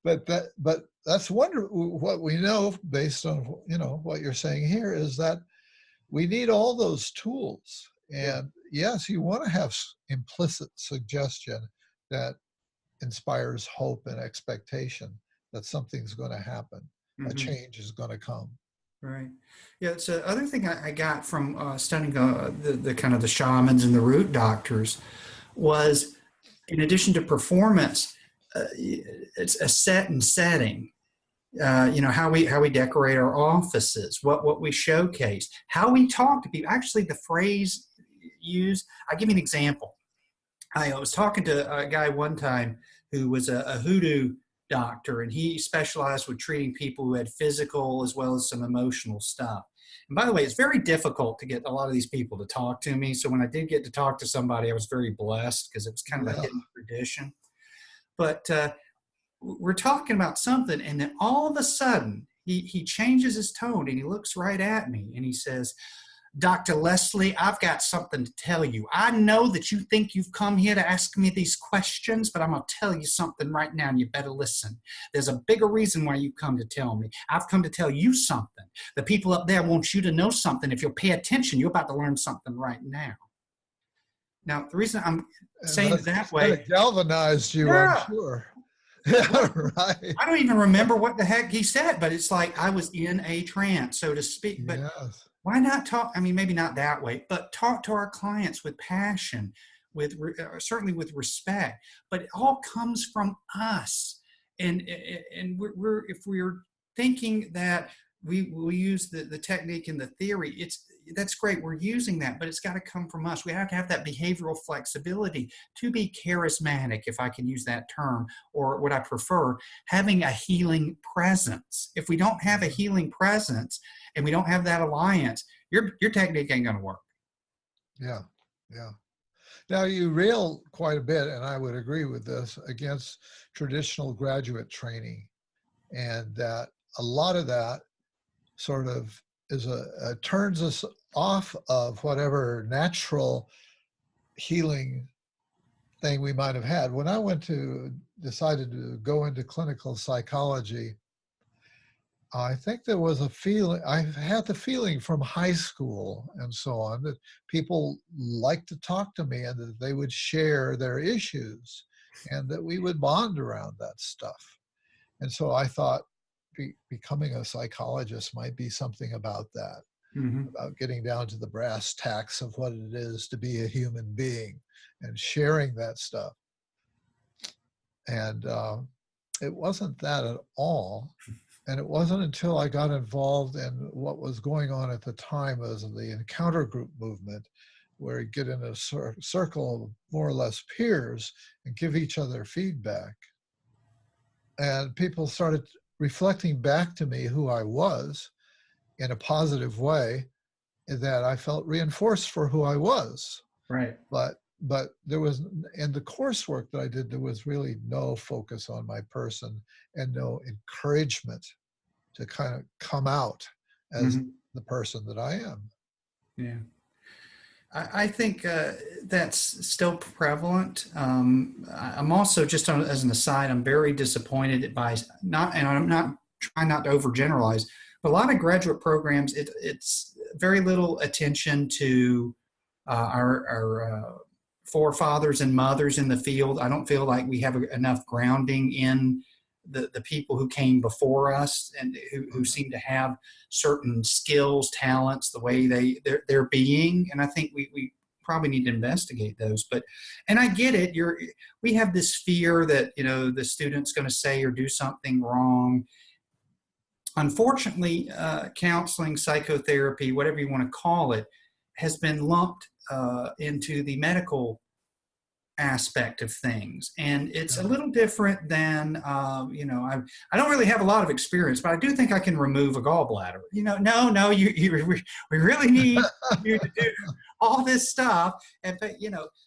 But that's what we know based on what you're saying here is that we need all those tools. Yeah. And yes, you want to have implicit suggestion that inspires hope and expectation that something's going to happen, a Mm-hmm. change is going to come. Right. Yeah. It's other thing I got from studying the kind of the shamans and the root doctors was, in addition to performance, it's a set and setting. How we decorate our offices, what we showcase, how we talk to people. Actually, the phrase used. I'll give you an example. I was talking to a guy one time who was a hoodoo doctor, and he specialized with treating people who had physical as well as some emotional stuff. And by the way, it's very difficult to get a lot of these people to talk to me. So when I did get to talk to somebody, I was very blessed because it was kind of a Yeah. hidden tradition. But we're talking about something, and then all of a sudden he changes his tone and he looks right at me and he says, Dr. Leslie, I've got something to tell you. I know that you think you've come here to ask me these questions, but I'm going to tell you something right now, and you better listen. There's a bigger reason why you come to tell me. I've come to tell you something. The people up there want you to know something. If you'll pay attention, you're about to learn something right now. Now, the reason I'm saying it that way. It galvanized you, yeah. I'm sure. Yeah, right. I don't even remember what the heck he said, but it's like I was in a trance, so to speak. But yes. Why not talk? I mean, maybe not that way, but talk to our clients with passion, with certainly with respect. But it all comes from us, and we're if we're thinking that we use the technique and the theory, that's great. We're using that, but it's got to come from us. We have to have that behavioral flexibility to be charismatic, if I can use that term, or what I prefer, having a healing presence. If we don't have a healing presence and we don't have that alliance, your technique ain't going to work. Yeah, yeah. Now you rail quite a bit, and I would agree with this, against traditional graduate training, and that a lot of that sort of turns us off of whatever natural healing thing we might have had. When I decided to go into clinical psychology, I think there was a feeling, I had the feeling from high school and so on, that people liked to talk to me and that they would share their issues and that we would bond around that stuff. And so I thought becoming a psychologist might be something about that, about getting down to the brass tacks of what it is to be a human being and sharing that stuff. And it wasn't that at all. And it wasn't until I got involved in what was going on at the time as the encounter group movement, where you get in a circle of more or less peers and give each other feedback. And people started reflecting back to me who I was in a positive way, that I felt reinforced for who I was. Right. But there was, in the coursework that I did, there was really no focus on my person and no encouragement to kind of come out as the person that I am. Yeah. I think that's still prevalent. I'm also, just as an aside, I'm very disappointed by and I'm not trying not to overgeneralize, but a lot of graduate programs, it's very little attention to our forefathers and mothers in the field. I don't feel like we have enough grounding in the people who came before us and who seem to have certain skills, talents, the way they're being. And I think we probably need to investigate those. And I get it. We have this fear that, the student's going to say or do something wrong. Unfortunately, counseling, psychotherapy, whatever you want to call it, has been lumped into the medical aspect of things, and it's a Yeah. little different than I don't really have a lot of experience, but I do think I can remove a gallbladder. No, we really need you to do all this stuff, and but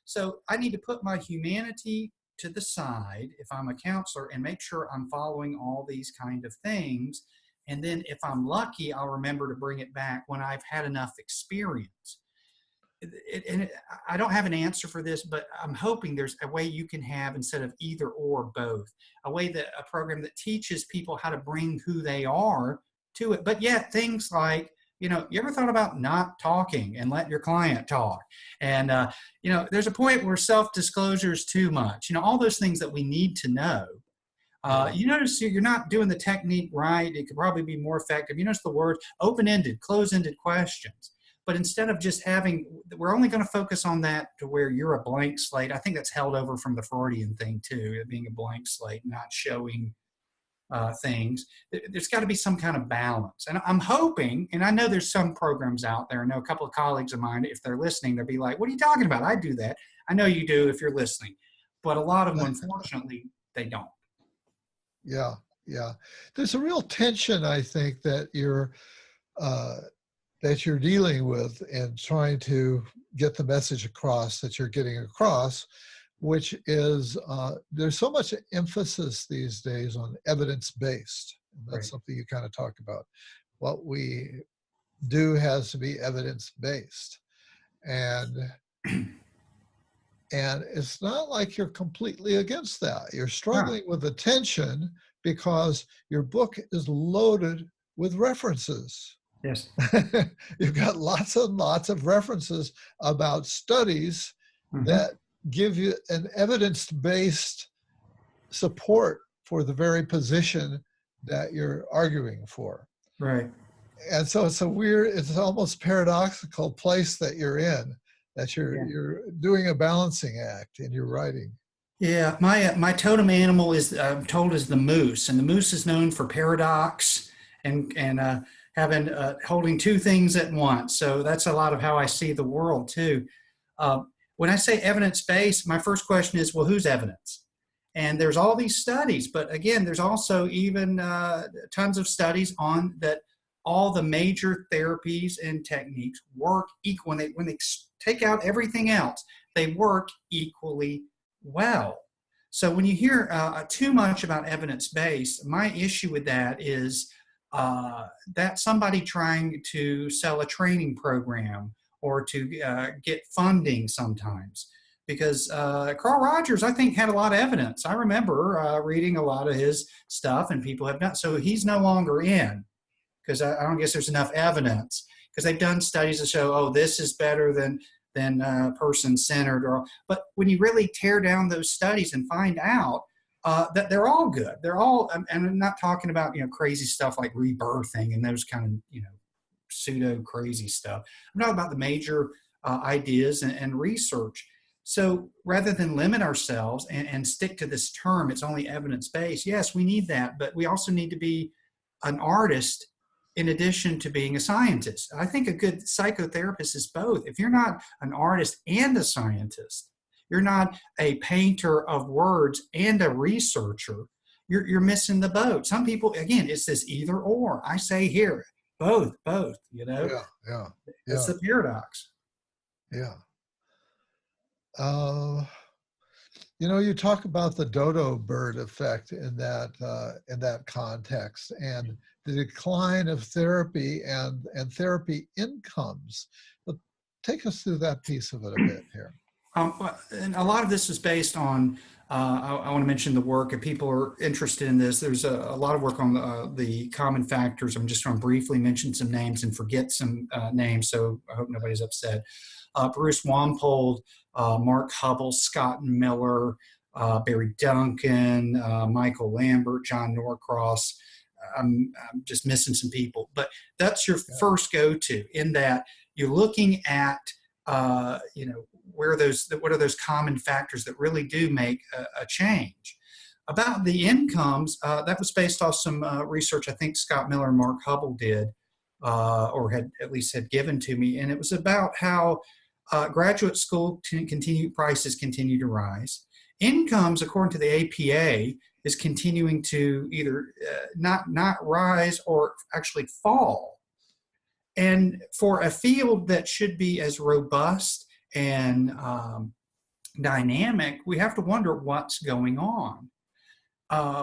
so I need to put my humanity to the side if I'm a counselor and make sure I'm following all these kind of things, and then if I'm lucky, I'll remember to bring it back when I've had enough experience. I don't have an answer for this, but I'm hoping there's a way you can have, instead of either or, both, a program that teaches people how to bring who they are to it. But yet things like, you ever thought about not talking and let your client talk? And, there's a point where self-disclosure is too much, all those things that we need to know. Yeah. You notice you're not doing the technique right. It could probably be more effective. You notice the words open-ended, close-ended questions. But instead of just we're only going to focus on that to where you're a blank slate. I think that's held over from the Freudian thing too, being a blank slate, not showing things. There's got to be some kind of balance. And I'm hoping, and I know there's some programs out there. I know a couple of colleagues of mine, if they're listening, they'll be like, what are you talking about? I do that. I know you do if you're listening. But a lot of them, unfortunately, they don't. Yeah. Yeah. There's a real tension, I think, uh, that you're dealing with and trying to get the message across that you're getting across, which is there's so much emphasis these days on evidence-based. That's Right. something you kind of talk about. What we do has to be evidence-based. And it's not like you're completely against that. You're struggling with the tension because your book is loaded with references. Yes. You've got lots and lots of references about studies that give you an evidence-based support for the very position that you're arguing for. Right. And so it's almost paradoxical place that you're in, that you're doing a balancing act in your writing. Yeah, my totem animal is I'm told is the moose, and the moose is known for paradox and having holding two things at once. So that's a lot of how I see the world too. When I say evidence-based, my first question is, well, whose evidence? And there's all these studies, but again, there's also even tons of studies on that all the major therapies and techniques work equal. When they take out everything else, they work equally well. So when you hear too much about evidence-based, my issue with that is that somebody trying to sell a training program or to get funding sometimes. Because Carl Rogers, I think, had a lot of evidence. I remember reading a lot of his stuff, and people have done. So he's no longer in, because I don't guess there's enough evidence, because they've done studies to show, oh, this is better than person-centered. But when you really tear down those studies and find out that they're all good, they're all, and I'm not talking about crazy stuff like rebirthing and those kind of pseudo crazy stuff. I'm talking about the major ideas and research. So rather than limit ourselves and stick to this term, it's only evidence-based. Yes, we need that, but we also need to be an artist in addition to being a scientist. I think a good psychotherapist is both. If you're not an artist and a scientist, you're not a painter of words and a researcher, you're missing the boat. Some people, again, it's this either or. I say here, both, Yeah. It's a paradox. Yeah. You talk about the dodo bird effect in that context, and the decline of therapy and therapy incomes. But take us through that piece of it a bit here. And a lot of this is based on, I want to mention the work, if people are interested in this, there's a lot of work on the common factors. I'm just going to briefly mention some names and forget some names, so I hope nobody's upset. Bruce Wampold, Mark Hubble, Scott Miller, Barry Duncan, Michael Lambert, John Norcross. I'm just missing some people, but that's your first go-to, in that you're looking at, what are those common factors that really do make a change. About the incomes, that was based off some research I think Scott Miller and Mark Hubble did, or had at least had given to me, and it was about how graduate school prices continue to rise. Incomes, according to the APA, is continuing to either not rise or actually fall. And for a field that should be as robust and dynamic, we have to wonder what's going on.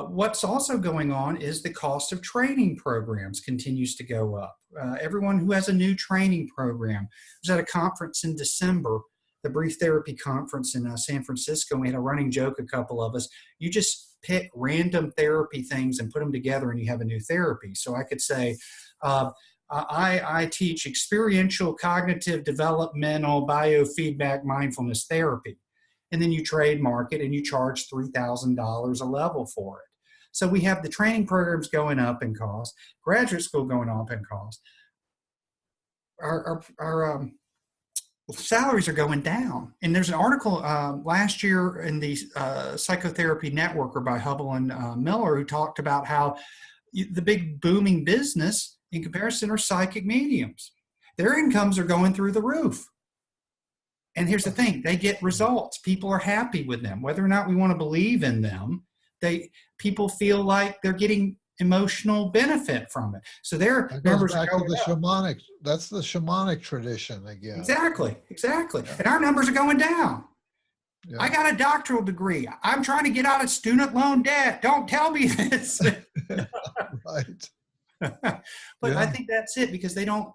What's also going on is the cost of training programs continues to go up. Everyone who has a new training program, I was at a conference in December, the Brief Therapy Conference in San Francisco. We had a running joke, a couple of us. You just pick random therapy things and put them together and you have a new therapy. So I could say, I teach experiential cognitive developmental biofeedback mindfulness therapy. And then you trademark it and you charge $3,000 a level for it. So we have the training programs going up in cost, graduate school going up in cost. Our salaries are going down. And there's an article last year in the Psychotherapy Networker by Hubble and Miller who talked about how the big booming business in comparison are psychic mediums. Their incomes are going through the roof. And here's the thing, they get results. People are happy with them. Whether or not we want to believe in them, people feel like they're getting emotional benefit from it. So their numbers are going up. Shamanic. That's the shamanic tradition again. Exactly. Yeah. And our numbers are going down. Yeah. I got a doctoral degree. I'm trying to get out of student loan debt. Don't tell me this. Right. But yeah. I think that's it, because they don't,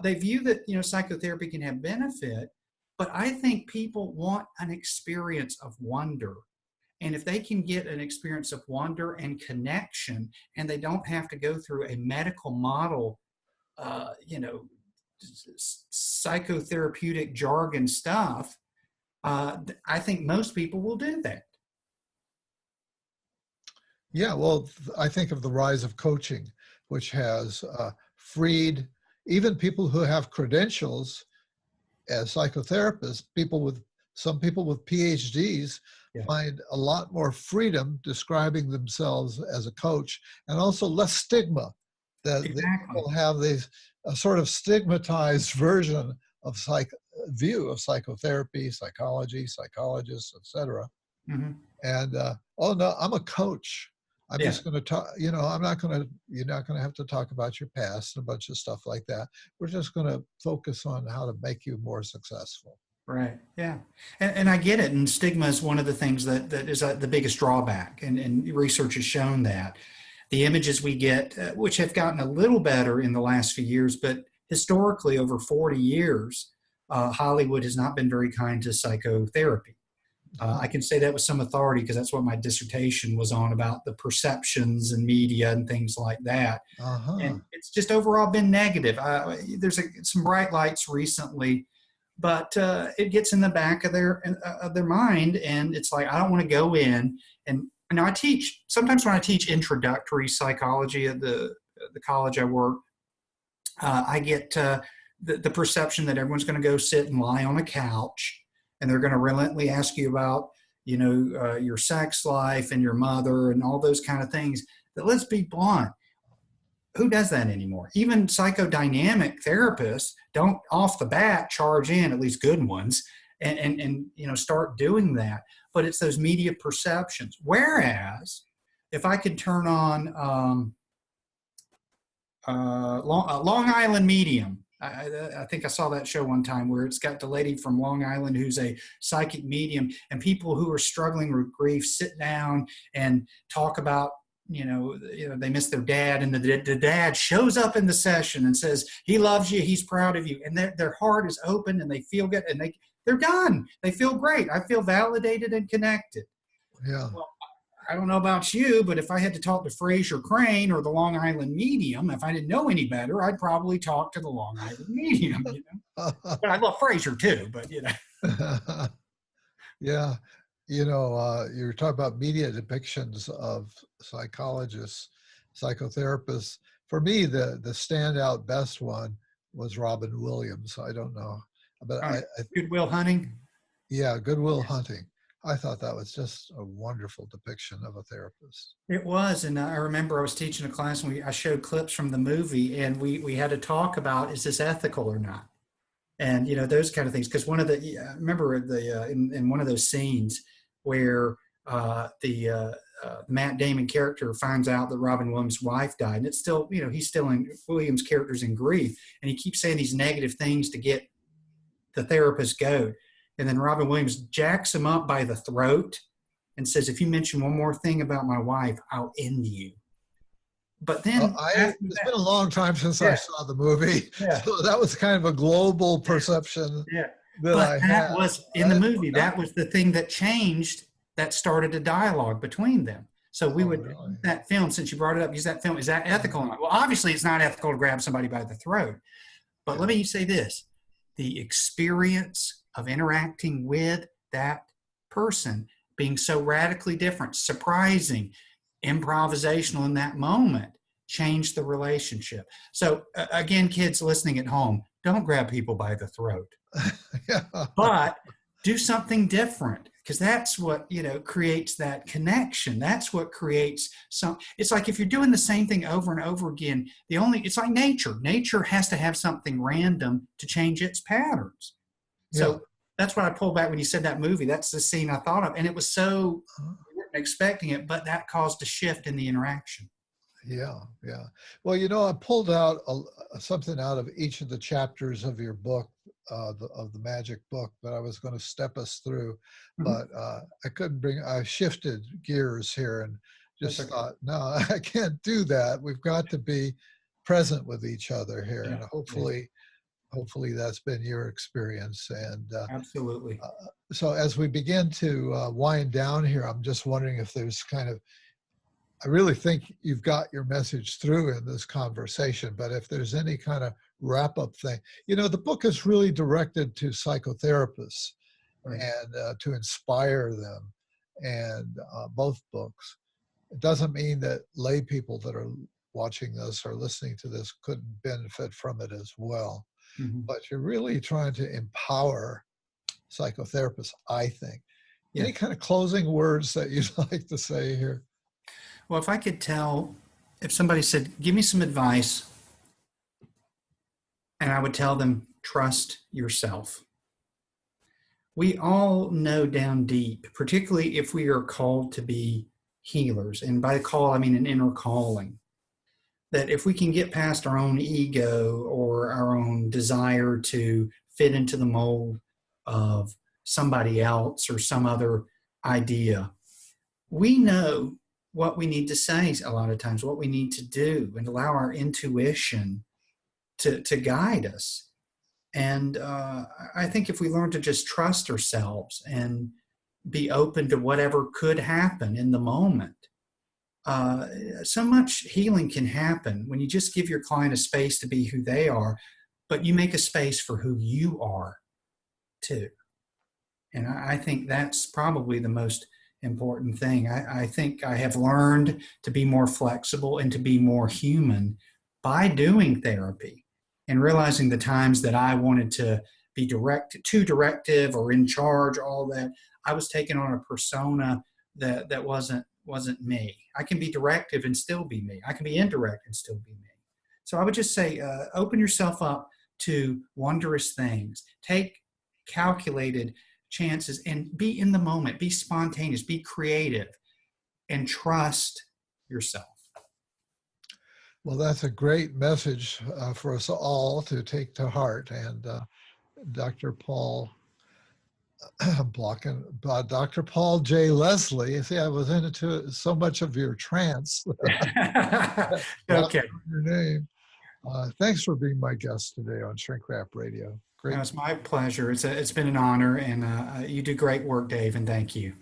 they view that, psychotherapy can have benefit, but I think people want an experience of wonder. And if they can get an experience of wonder and connection, and they don't have to go through a medical model, psychotherapeutic jargon stuff, I think most people will do that. Yeah, well, I think of the rise of coaching, which has freed even people who have credentials as psychotherapists. Some people with PhDs find a lot more freedom describing themselves as a coach, and also less stigma. That people have these sort of stigmatized version of view of psychotherapy, psychology, psychologists, etc. Mm-hmm. And oh no, I'm a coach. I'm just going to talk. You're not going to have to talk about your past and a bunch of stuff like that. We're just going to focus on how to make you more successful. Right. Yeah. And I get it. And stigma is one of the things that is the biggest drawback. And research has shown that the images we get, which have gotten a little better in the last few years, but historically over 40 years, Hollywood has not been very kind to psychotherapy. I can say that with some authority because that's what my dissertation was on, about the perceptions in media and things like that. Uh-huh. And it's just overall been negative. There's some bright lights recently, but it gets in the back of their mind, and it's like, I don't want to go in. And I teach, sometimes when I teach introductory psychology at the college I work, I get the perception that everyone's going to go sit and lie on a couch, and they're going to relentlessly ask you about, your sex life and your mother and all those kind of things. That, let's be blunt, who does that anymore? Even psychodynamic therapists don't off the bat charge in, at least good ones, and start doing that. But it's those media perceptions. Whereas if I could turn on Long Island Medium, I think I saw that show one time where it's got the lady from Long Island who's a psychic medium, and people who are struggling with grief sit down and talk about, they miss their dad, and the dad shows up in the session and says, he loves you, he's proud of you. And their heart is open and they feel good, and they're done. They feel great. I feel validated and connected. Yeah. Well, I don't know about you, but if I had to talk to Fraser Crane or the Long Island Medium, if I didn't know any better, I'd probably talk to the Long Island Medium. But I love Fraser too, but Yeah. You're talking about media depictions of psychologists, psychotherapists. For me, the standout best one was Robin Williams. I don't know, but Good Will Hunting. Yeah, Good Will Hunting. I thought that was just a wonderful depiction of a therapist. It was, and I remember I was teaching a class and I showed clips from the movie, and we had to talk about, is this ethical or not? and those kind of things. Because one of the remember the in one of those scenes where the Matt Damon character finds out that Robin Williams' wife died, and it's still he's still in Williams' character's in grief, and he keeps saying these negative things to get the therapist goad, and then Robin Williams jacks him up by the throat and says, "If you mention one more thing about my wife, I'll end you." But then it's been a long time since I yeah, saw the movie, yeah, so that was kind of a global perception yeah. that But I that had. was in the movie. That was the thing that changed, that started a dialogue between them. So we Oh, would really? use that film, since you brought it up, use that film. Is that ethical or not? Well, obviously it's not ethical to grab somebody by the throat. But Yeah. let me say this: the experience of interacting with that person being so radically different, surprising, improvisational in that moment changed the relationship. So, again, kids listening at home, don't grab people by the throat, Yeah. but do something different, because that's what creates that connection. That's what creates it's like if you're doing the same thing over and over again, it's like nature has to have something random to change its patterns. Yeah. So that's what I pulled back when you said that movie. That's the scene I thought of, and it was so Uh-huh. we weren't expecting it, but that caused a shift in the interaction. Yeah, yeah. Well, I pulled out something out of each of the chapters of your book, of the magic book, that I was going to step us through, Mhm. but I couldn't I shifted gears here and That's just okay. thought, no, I can't do that. We've got to be present with each other here, Yeah, and yeah, hopefully that's been your experience. And absolutely. so as we begin to wind down here, I'm just wondering if there's I really think you've got your message through in this conversation, but if there's any kind of wrap up thing, the book is really directed to psychotherapists Right. and to inspire them, and both books. It doesn't mean that lay people that are watching this or listening to this couldn't benefit from it as well, Hmm. but you're really trying to empower psychotherapists, I think. Yeah. Any kind of closing words that you'd like to say here? Well, if somebody said, "Give me some advice," and I would tell them, "Trust yourself." We all know down deep, particularly if we are called to be healers, and by call I mean an inner calling, that if we can get past our own ego or our own desire to fit into the mold of somebody else or some other idea, we know what we need to say a lot of times, what we need to do, and allow our intuition to guide us. And I think if we learn to just trust ourselves and be open to whatever could happen in the moment, uh, so much healing can happen when you just give your client a space to be who they are, but you make a space for who you are too. And I think that's probably the most important thing. I think I have learned to be more flexible and to be more human by doing therapy, and realizing the times that I wanted to be too directive or in charge, all that. I was taking on a persona that wasn't me. I can be directive and still be me. I can be indirect and still be me. So I would just say, open yourself up to wondrous things. Take calculated chances and be in the moment, be spontaneous, be creative, and trust yourself. Well, that's a great message for us all to take to heart. And Dr. Paul, blocking, Dr. Paul J. Leslie, see, I was into so much of your trance, blocking Okay. your name. Thanks for being my guest today on Shrink Wrap Radio. No, Great. it's my pleasure. It's been an honor, and you do great work, Dave, and thank you.